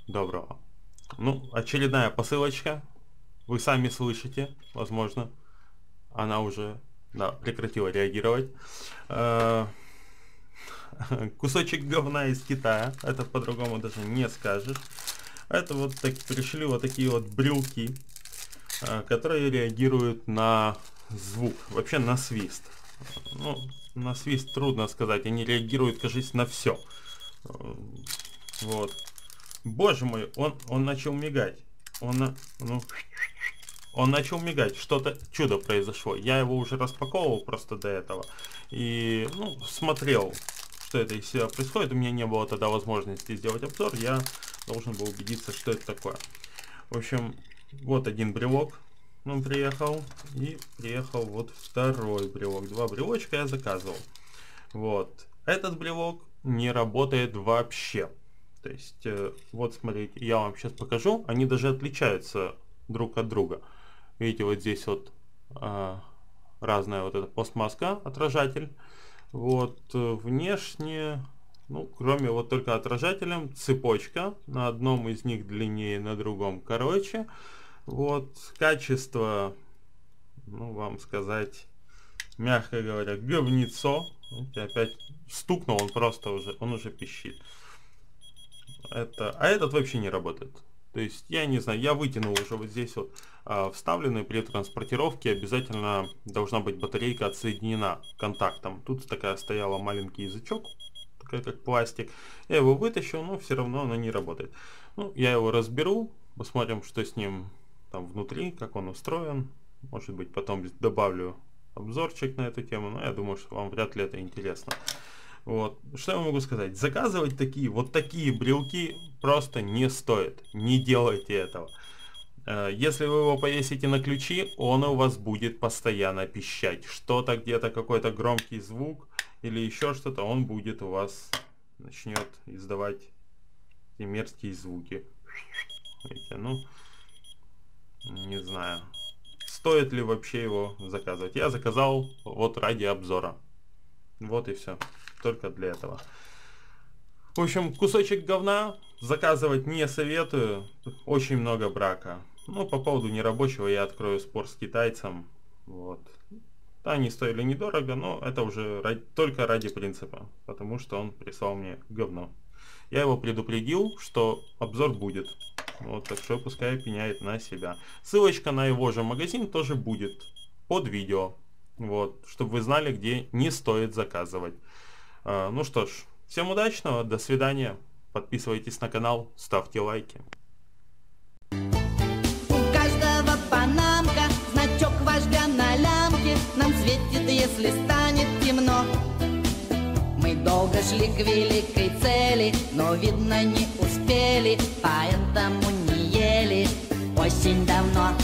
доброго. Ну, очередная посылочка. Вы сами слышите, возможно. Она уже, да, прекратила реагировать. Э, Кусочек говна из Китая. Это по-другому даже не скажешь. Это вот так, пришли вот такие вот брелки, которые реагируют на звук. Вообще на свист. Ну, на свист трудно сказать. Они реагируют, кажется, на все. Вот. Боже мой, он начал мигать. Он начал мигать. Что-то чудо произошло. Я его уже распаковывал просто до этого. И, ну, смотрел, что это из себя происходит. У меня не было тогда возможности сделать обзор. Я должен был убедиться, что это такое. В общем, вот один брелок. Он приехал. И приехал вот второй брелок. Два брелочка я заказывал. Вот. Этот брелок не работает вообще. То есть, вот смотрите, я вам сейчас покажу. Они даже отличаются друг от друга. Видите, вот здесь вот разная вот эта пластмасска, отражатель. Вот, внешне, ну, кроме вот только отражателем, цепочка. На одном из них длиннее, на другом короче. Вот, качество, ну, вам сказать, мягко говоря, говнецо. Видите, опять стукнул, он уже пищит. А этот вообще не работает. То есть, я не знаю, я вытянул уже вот здесь вот вставленный при транспортировке обязательно должна быть батарейка отсоединена контактом. Тут такая стояла маленький язычок, такая как пластик. Я его вытащил, но все равно она не работает. Ну, я его разберу, посмотрим, что с ним там внутри, как он устроен. Может быть, потом добавлю обзорчик на эту тему, но я думаю, что вам вряд ли это интересно. Вот. Что я могу сказать? Заказывать вот такие брелки просто не стоит. Не делайте этого. Если вы его повесите на ключи, он у вас будет постоянно пищать. Что-то где-то, какой-то громкий звук или еще что-то, он будет у вас, начнет издавать эти мерзкие звуки. Видите, ну, не знаю. Стоит ли вообще его заказывать? Я заказал вот ради обзора. Вот и все. Только для этого. В общем, кусочек говна заказывать не советую. Очень много брака. Ну, по поводу нерабочего я открою спор с китайцем. Вот. Да, они стоили недорого, но это уже только ради принципа. Потому что он прислал мне говно. Я его предупредил, что обзор будет. Вот, так что пускай пеняет на себя. Ссылочка на его же магазин тоже будет под видео. Вот, чтобы вы знали, где не стоит заказывать. Ну что ж, всем удачного, до свидания. Подписывайтесь на канал, ставьте лайки. У каждого панамка, значок вождя на лямке. Нам светит, если станет темно. Мы долго шли к великой цели, но, видно, не успели, поэтому не ели очень давно.